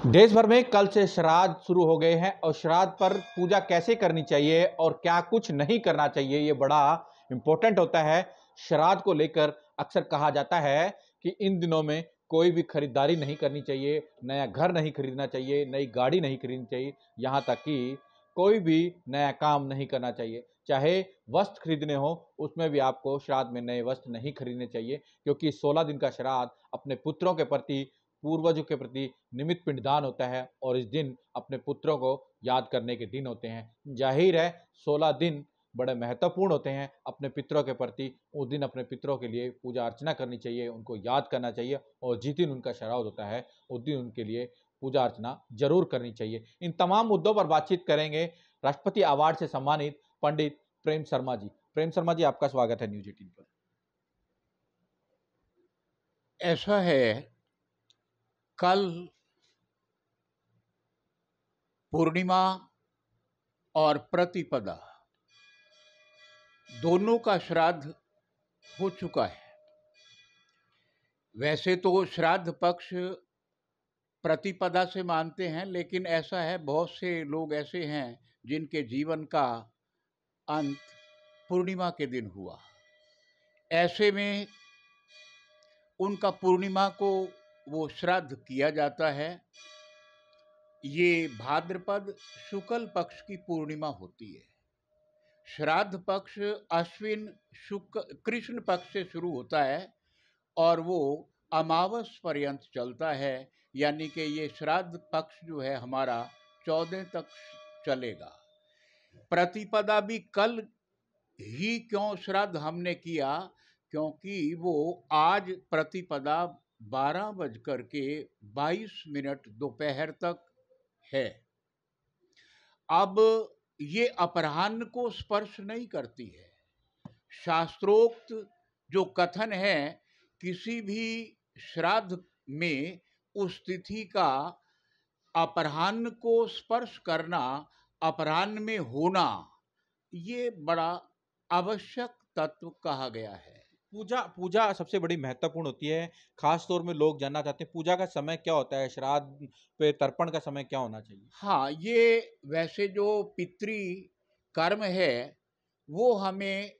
देश भर में कल से श्राद्ध शुरू हो गए हैं और श्राद्ध पर पूजा कैसे करनी चाहिए और क्या कुछ नहीं करना चाहिए, ये बड़ा इंपॉर्टेंट होता है। श्राद्ध को लेकर अक्सर कहा जाता है कि इन दिनों में कोई भी खरीदारी नहीं करनी चाहिए, नया घर नहीं खरीदना चाहिए, नई गाड़ी नहीं खरीदनी चाहिए, यहाँ तक कि कोई भी नया काम नहीं करना चाहिए। चाहे वस्त्र खरीदने हो, उसमें भी आपको श्राद्ध में नए वस्त्र नहीं खरीदने चाहिए, क्योंकि 16 दिन का श्राद्ध अपने पुत्रों के प्रति, पूर्वजों के प्रति निमित्त पिंडदान होता है और इस दिन अपने पुत्रों को याद करने के दिन होते हैं। जाहिर है 16 दिन बड़े महत्वपूर्ण होते हैं अपने पितरों के प्रति। उस दिन अपने पितरों के लिए पूजा अर्चना करनी चाहिए, उनको याद करना चाहिए और जिस दिन उनका श्राद्ध होता है उस दिन उनके लिए पूजा अर्चना जरूर करनी चाहिए। इन तमाम मुद्दों पर बातचीत करेंगे राष्ट्रपति अवार्ड से सम्मानित पंडित प्रेम शर्मा जी। प्रेम शर्मा जी, आपका स्वागत है न्यूज 18 पर। ऐसा है, कल पूर्णिमा और प्रतिपदा दोनों का श्राद्ध हो चुका है। वैसे तो श्राद्ध पक्ष प्रतिपदा से मानते हैं, लेकिन ऐसा है बहुत से लोग ऐसे हैं जिनके जीवन का अंत पूर्णिमा के दिन हुआ। ऐसे में उनका पूर्णिमा को वो श्राद्ध किया जाता है। ये भाद्रपद शुक्ल पक्ष की पूर्णिमा होती है। श्राद्ध पक्ष अश्विन शुक्ल कृष्ण पक्ष से शुरू होता है और वो अमावस पर्यंत चलता है, यानी कि ये श्राद्ध पक्ष जो है हमारा 14 तक चलेगा। प्रतिपदा भी कल ही क्यों श्राद्ध हमने किया, क्योंकि वो आज प्रतिपदा 12:22 दोपहर तक है। अब ये अपराह्न को स्पर्श नहीं करती है। शास्त्रोक्त जो कथन है, किसी भी श्राद्ध में उस तिथि का अपराह्न को स्पर्श करना, अपराह्न में होना, ये बड़ा आवश्यक तत्व कहा गया है। पूजा सबसे बड़ी महत्वपूर्ण होती है। खास तौर में लोग जानना चाहते हैं पूजा का समय क्या होता है, श्राद्ध पे तर्पण का समय क्या होना चाहिए। हाँ, ये वैसे जो पितृ कर्म है वो हमें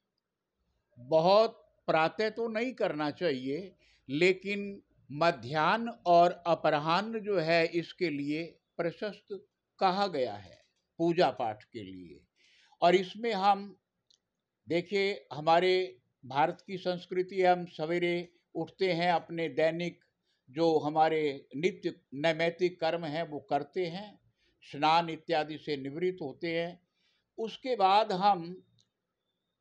बहुत प्रातः तो नहीं करना चाहिए, लेकिन मध्याह्न और अपराह्न जो है इसके लिए प्रशस्त कहा गया है पूजा पाठ के लिए। और इसमें हम देखिए, हमारे भारत की संस्कृति, हम सवेरे उठते हैं, अपने दैनिक जो हमारे नित्य नैमित्तिक कर्म हैं वो करते हैं, स्नान इत्यादि से निवृत्त होते हैं। उसके बाद हम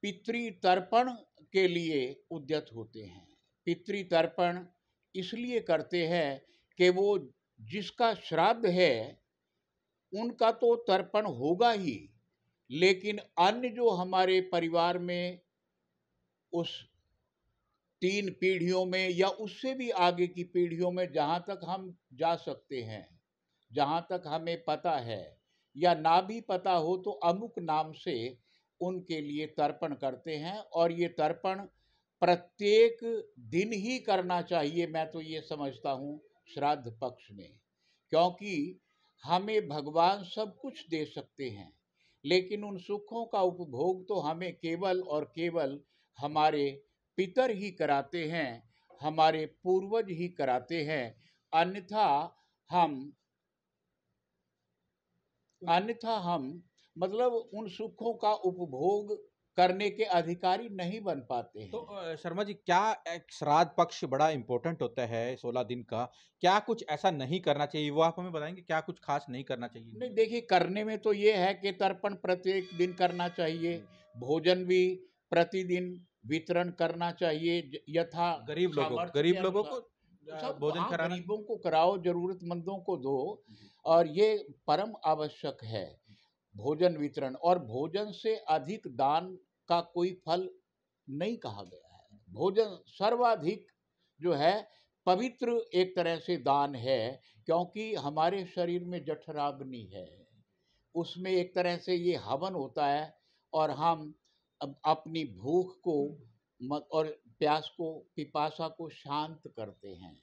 पितृतर्पण के लिए उद्यत होते हैं। पितृतर्पण इसलिए करते हैं कि वो जिसका श्राद्ध है उनका तो तर्पण होगा ही, लेकिन अन्य जो हमारे परिवार में उस 3 पीढ़ियों में या उससे भी आगे की पीढ़ियों में जहाँ तक हम जा सकते हैं, जहाँ तक हमें पता है या ना भी पता हो तो अमुक नाम से उनके लिए तर्पण करते हैं। और ये तर्पण प्रत्येक दिन ही करना चाहिए, मैं तो ये समझता हूँ श्राद्ध पक्ष में, क्योंकि हमें भगवान सब कुछ दे सकते हैं, लेकिन उन सुखों का उपभोग तो हमें केवल और केवल हमारे पितर ही कराते हैं, हमारे पूर्वज ही कराते हैं। अन्यथा हम मतलब उन सुखों का उपभोग करने के अधिकारी नहीं बन पाते हैं। तो शर्मा जी, क्या एक श्राद्ध पक्ष बड़ा इंपॉर्टेंट होता है 16 दिन का, क्या कुछ ऐसा नहीं करना चाहिए, वो आप हमें बताएंगे क्या कुछ खास नहीं करना चाहिए। नहीं, देखिए, करने में तो ये है कि तर्पण प्रत्येक दिन करना चाहिए, भोजन भी प्रतिदिन वितरण करना चाहिए यथा सामर्थ्य के गरीब लोगों को अनुसार। सब, भोजन हाँ, कराना। गरीबों को कराओ, जरूरतमंदों को दो, और ये परम आवश्यक है भोजन वितरण। और भोजन से अधिक दान का कोई फल नहीं कहा गया है। भोजन सर्वाधिक जो है पवित्र एक तरह से दान है, क्योंकि हमारे शरीर में जठराग्नि है, उसमें एक तरह से ये हवन होता है और हम अपनी भूख को और प्यास को, पिपासा को शांत करते हैं।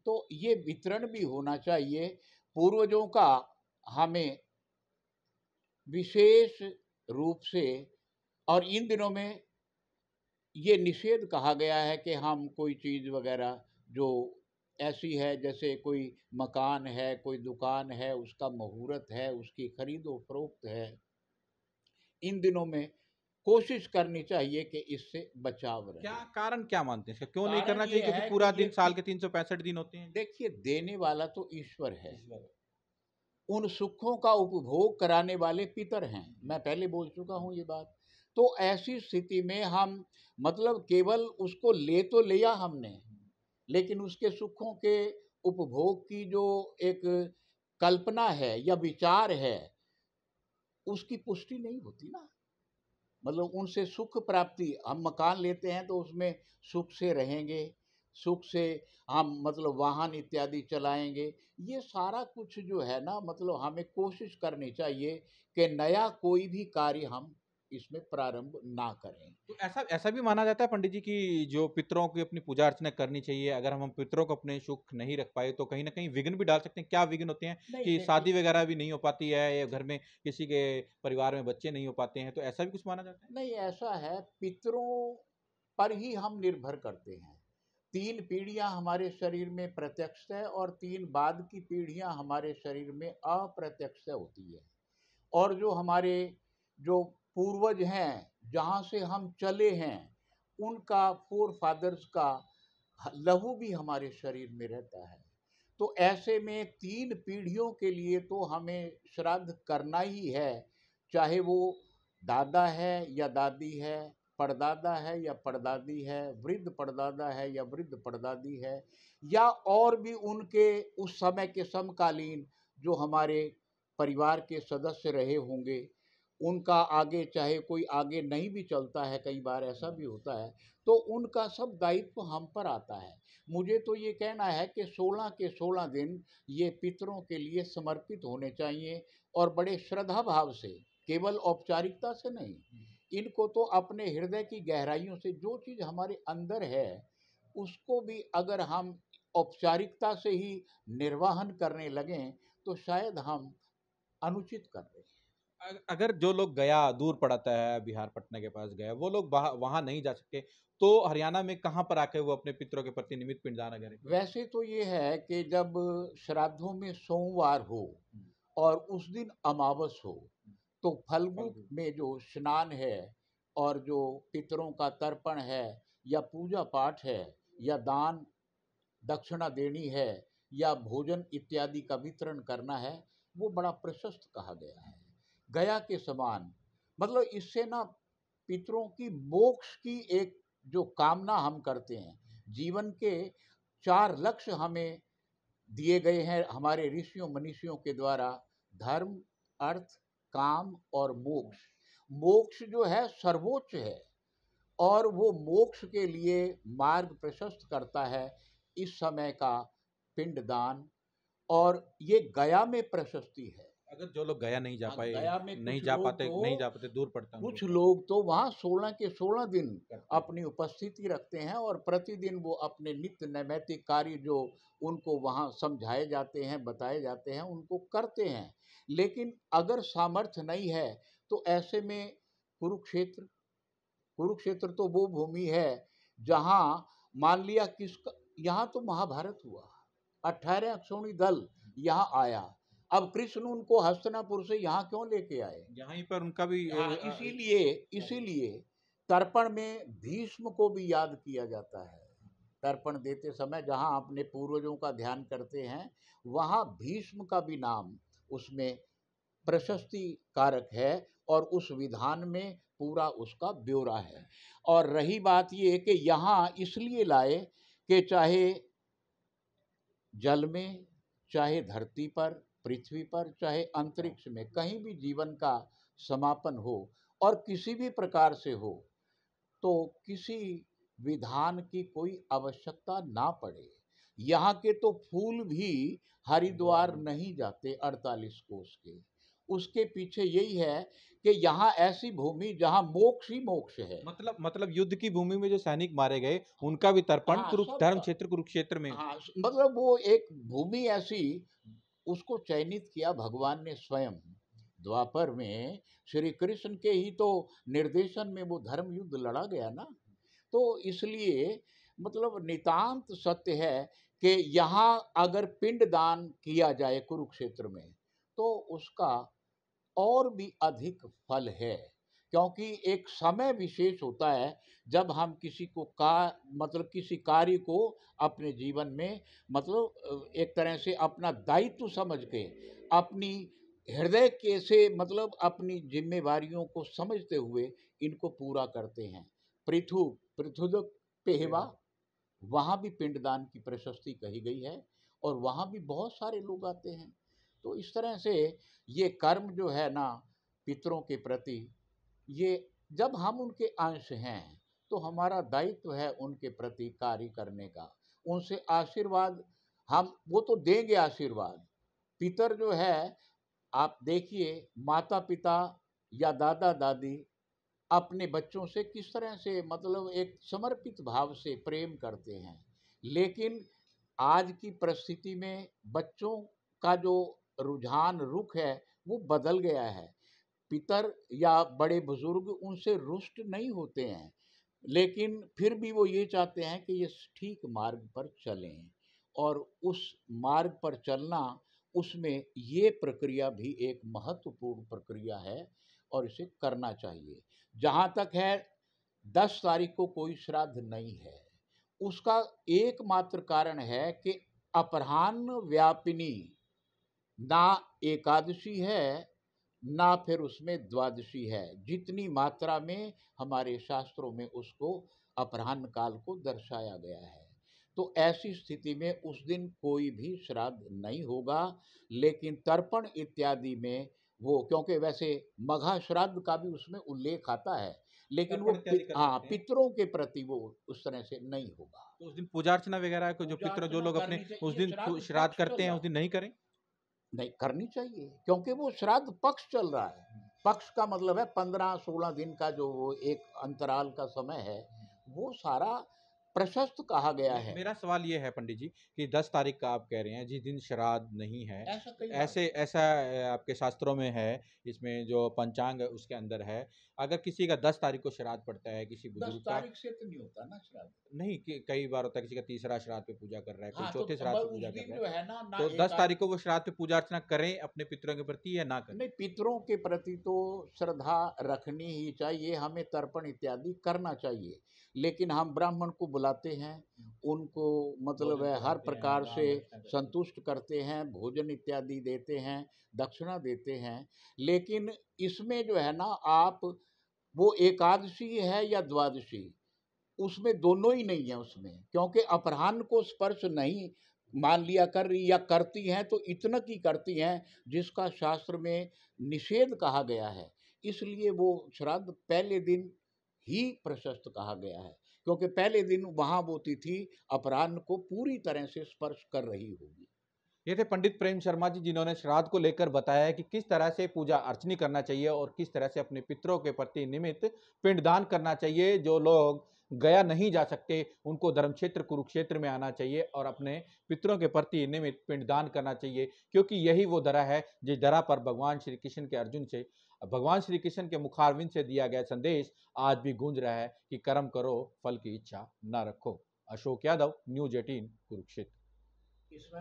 तो ये वितरण भी होना चाहिए। पूर्वजों का हमें विशेष रूप से, और इन दिनों में ये निषेध कहा गया है कि हम कोई चीज़ वगैरह जो ऐसी है, जैसे कोई मकान है, कोई दुकान है, उसका मुहूर्त है, उसकी खरीदो फरोख्त है, इन दिनों में कोशिश करनी चाहिए कि इससे बचाव रहे। क्या कारण क्या मानते हैं इसका? क्यों नहीं कारण करना ये चाहिए? क्योंकि है कि पूरा ये दिन साल के 365 दिन होते हैं। देखिए, देने वाला तो ईश्वर है, उन सुखों का उपभोग कराने वाले पितर हैं। मैं पहले बोल चुका हूँ ये बात। तो ऐसी स्थिति में हम मतलब केवल उसको ले तो लिया हमने, लेकिन उसके सुखों के उपभोग की जो एक कल्पना है या विचार है, उसकी पुष्टि नहीं होती ना। मतलब उनसे सुख प्राप्ति, हम मकान लेते हैं तो उसमें सुख से रहेंगे, सुख से हम मतलब वाहन इत्यादि चलाएंगे। ये सारा कुछ जो है ना, मतलब हमें कोशिश करनी चाहिए कि नया कोई भी कार्य हम इसमें प्रारंभ ना करें। तो ऐसा ऐसा भी माना जाता है पंडित जी कि जो पितरों की अपनी पूजा अर्चना करनी चाहिए, अगर हम पितरों को अपने सुख नहीं रख पाए तो कहीं न कहीं विघ्न भी डाल सकते हैं। क्या विघ्न होते हैं नहीं कि देखिए, शादी वगैरह भी नहीं हो पाती है या घर में किसी के परिवार में बच्चे नहीं हो पाते हैं, तो ऐसा भी कुछ माना जाता है? नहीं ऐसा है, पितरों पर ही हम निर्भर करते हैं। 3 पीढ़ियाँ हमारे शरीर में प्रत्यक्ष है और 3 बाद की पीढ़ियाँ हमारे शरीर में अप्रत्यक्ष होती है। और जो हमारे जो पूर्वज हैं, जहाँ से हम चले हैं, उनका फोर फादर्स का लहू भी हमारे शरीर में रहता है। तो ऐसे में 3 पीढ़ियों के लिए तो हमें श्राद्ध करना ही है, चाहे वो दादा है या दादी है, परदादा है या परदादी है, वृद्ध परदादा है या वृद्ध परदादी है, या और भी उनके उस समय के समकालीन जो हमारे परिवार के सदस्य रहे होंगे, उनका आगे चाहे कोई आगे नहीं भी चलता है, कई बार ऐसा भी होता है, तो उनका सब दायित्व हम पर आता है। मुझे तो ये कहना है कि 16 के 16 दिन ये पितरों के लिए समर्पित होने चाहिए, और बड़े श्रद्धा भाव से, केवल औपचारिकता से नहीं, इनको तो अपने हृदय की गहराइयों से जो चीज़ हमारे अंदर है, उसको भी अगर हम औपचारिकता से ही निर्वहन करने लगें, तो शायद हम अनुचित कर रहे हैं। अगर जो लोग गया दूर पड़ता है, बिहार पटना के पास गया, वो लोग वहाँ नहीं जा सके, तो हरियाणा में कहाँ पर आके वो अपने पितरों के प्रति निमित्त पिंडदान करें? वैसे तो ये है कि जब श्राद्धों में सोमवार हो और उस दिन अमावस हो, तो फल्गु फल्गु। में जो स्नान है और जो पितरों का तर्पण है या पूजा पाठ है या दान दक्षिणा देनी है या भोजन इत्यादि का वितरण करना है, वो बड़ा प्रशस्त कहा गया है, गया के समान। मतलब इससे ना पितरों की मोक्ष की एक जो कामना हम करते हैं, जीवन के 4 लक्ष्य हमें दिए गए हैं हमारे ऋषियों मनीषियों के द्वारा: धर्म, अर्थ, काम और मोक्ष। मोक्ष जो है सर्वोच्च है, और वो मोक्ष के लिए मार्ग प्रशस्त करता है इस समय का पिंडदान, और ये गया में प्रशस्ति है। अगर जो लोग गया नहीं जा हाँ, पाए, गया में नहीं जा पाते, दूर पड़ता है उनको, कुछ लोग तो वहाँ 16 के 16 दिन करते हैं। अपनी उपस्थिति रखते हैं, और प्रतिदिन वो अपने नित्य नैमित्तिक कार्य जो उनको वहाँ समझाए जाते हैं, बताए जाते हैं, उनको करते हैं। लेकिन अगर सामर्थ्य नहीं है, तो ऐसे में कुरुक्षेत्र कुरुक्षेत्र तो वो भूमि है जहाँ मान लिया किसका, यहाँ तो महाभारत हुआ, 18 अक्षौणी दल यहाँ आया। अब कृष्ण उनको हस्तिनापुर से यहाँ क्यों लेके आए? यहीं पर उनका भी हाँ, इसीलिए इसीलिए तर्पण में भीष्म को भी याद किया जाता है। तर्पण देते समय जहाँ अपने पूर्वजों का ध्यान करते हैं, वहाँ भीष्म का भी नाम उसमें प्रशस्ति कारक है, और उस विधान में पूरा उसका ब्यौरा है। और रही बात ये कि यहाँ इसलिए लाए कि चाहे जल में, चाहे धरती पर, पृथ्वी पर, चाहे अंतरिक्ष में, कहीं भी जीवन का समापन हो और किसी भी प्रकार से हो, तो किसी विधान की कोई आवश्यकता ना पड़े। यहाँ के तो फूल भी हरिद्वार नहीं जाते 48 कोस के, उसके पीछे यही है कि यहाँ ऐसी भूमि जहाँ मोक्ष ही मोक्ष है। मतलब युद्ध की भूमि में जो सैनिक मारे गए, उनका भी तर्पण हाँ, धर्म सबका। क्षेत्र कुरुक्षेत्र में। हाँ, मतलब वो एक भूमि ऐसी उसको चयनित किया भगवान ने स्वयं। द्वापर में श्री कृष्ण के ही तो निर्देशन में वो धर्म युद्ध लड़ा गया ना। तो इसलिए मतलब नितांत सत्य है कि यहाँ अगर पिंडदान किया जाए कुरुक्षेत्र में तो उसका और भी अधिक फल है, क्योंकि एक समय विशेष होता है जब हम किसी को का मतलब किसी कार्य को अपने जीवन में मतलब एक तरह से अपना दायित्व समझ के अपनी हृदय के से मतलब अपनी जिम्मेवारियों को समझते हुए इनको पूरा करते हैं। पृथु पृथुदक पेहवा, वहाँ भी पिंडदान की प्रशस्ति कही गई है और वहाँ भी बहुत सारे लोग आते हैं। तो इस तरह से ये कर्म जो है ना पितरों के प्रति, ये जब हम उनके अंश हैं तो हमारा दायित्व है उनके प्रति कार्य करने का, उनसे आशीर्वाद हम वो तो देंगे आशीर्वाद। पितर जो है आप देखिए माता पिता या दादा दादी अपने बच्चों से किस तरह से मतलब एक समर्पित भाव से प्रेम करते हैं, लेकिन आज की परिस्थिति में बच्चों का जो रुझान रुख है वो बदल गया है। पितर या बड़े बुजुर्ग उनसे रुष्ट नहीं होते हैं, लेकिन फिर भी वो ये चाहते हैं कि ये ठीक मार्ग पर चलें और उस मार्ग पर चलना उसमें ये प्रक्रिया भी एक महत्वपूर्ण प्रक्रिया है और इसे करना चाहिए। जहाँ तक है 10 तारीख को कोई श्राद्ध नहीं है, उसका एकमात्र कारण है कि अपराह्न व्यापिनी ना एकादशी है ना फिर उसमें द्वादशी है, जितनी मात्रा में हमारे शास्त्रों में उसको अपराह्न काल को दर्शाया गया है। तो ऐसी स्थिति में उस दिन कोई भी श्राद्ध नहीं होगा, लेकिन तर्पण इत्यादि में वो क्योंकि वैसे मघा श्राद्ध का भी उसमें उल्लेख आता है, लेकिन वो तर्पण इत्यादि कर हाँ सकते हैं। पितरों के प्रति वो उस तरह से नहीं होगा। तो उस दिन पूजा अर्चना वगैरह को जो पूजा पितर जो अर्चना लोग अपने करनी उस चाहिए, दिन श्राद्ध श्राद्ध पक्ष करते चल हैं, रहा उस है। दिन नहीं करें। नहीं करनी चाहिए क्योंकि वो श्राद्ध पक्ष चल रहा है। पक्ष का मतलब है 15-16 दिन का जो वो एक अंतराल का समय है, वो सारा प्रशस्त कहा गया है। मेरा सवाल ये है पंडित जी कि 10 तारीख का आप कह रहे हैं जिस दिन श्राद्ध नहीं है, ऐसा कई बार ऐसे ऐसा आपके शास्त्रों में है, इसमें जो पंचांग है उसके अंदर है, अगर किसी का 10 तारीख को श्राद्ध पड़ता है किसी 10 बुजुर्ग का, तारीख से तो नहीं होता ना श्राद्ध। नहीं कि कई बार होता है किसी का तीसरा श्राद्ध पे पूजा कर रहा है, कोई हाँ, तो चौथे अब श्राद्ध पे उस पूजा कर दिन रहा जो है, है ना तो 10 एकाद तारीख को वो श्राद्ध पे पूजा अर्चना करें अपने पितरों के प्रति या ना करें। नहीं, पितरों के प्रति तो श्रद्धा रखनी ही चाहिए, हमें तर्पण इत्यादि करना चाहिए, लेकिन हम ब्राह्मण को बुलाते हैं, उनको मतलब भोजन है हर कराते हैं, प्रकार दान से दक्षिणा करते हैं। संतुष्ट करते हैं, भोजन इत्यादि देते हैं, दक्षिणा देते हैं। लेकिन इसमें जो है ना आप वो एकादशी है या द्वादशी, उसमें दोनों ही नहीं है उसमें, क्योंकि अपराह्न को स्पर्श नहीं मान लिया कर रही या करती हैं तो इतना की करती हैं जिसका शास्त्र में निषेध कहा गया है। इसलिए वो श्राद्ध पहले दिन ही प्रशस्त कहा गया है, क्योंकि पहले दिन वहाँ वो तिथि अपराह्न को पूरी तरह से स्पर्श कर रही होगी। ये थे पंडित प्रेम शर्मा जी जिन्होंने श्राद्ध को लेकर बताया कि किस तरह से पूजा अर्चनी करना चाहिए और किस तरह से अपने पितरों के प्रति निमित्त पिंडदान करना चाहिए। जो लोग गया नहीं जा सकते उनको धर्मक्षेत्र कुरुक्षेत्र में आना चाहिए और अपने पितरों के प्रति निमित्त पिंडदान करना चाहिए, क्योंकि यही वो धरा है जिस धरा पर भगवान श्री कृष्ण के अर्जुन से भगवान श्री कृष्ण के मुखारविंद से दिया गया संदेश आज भी गूंज रहा है कि कर्म करो फल की इच्छा न रखो। अशोक यादव, न्यूज 18 कुरुक्षेत्र। इसमें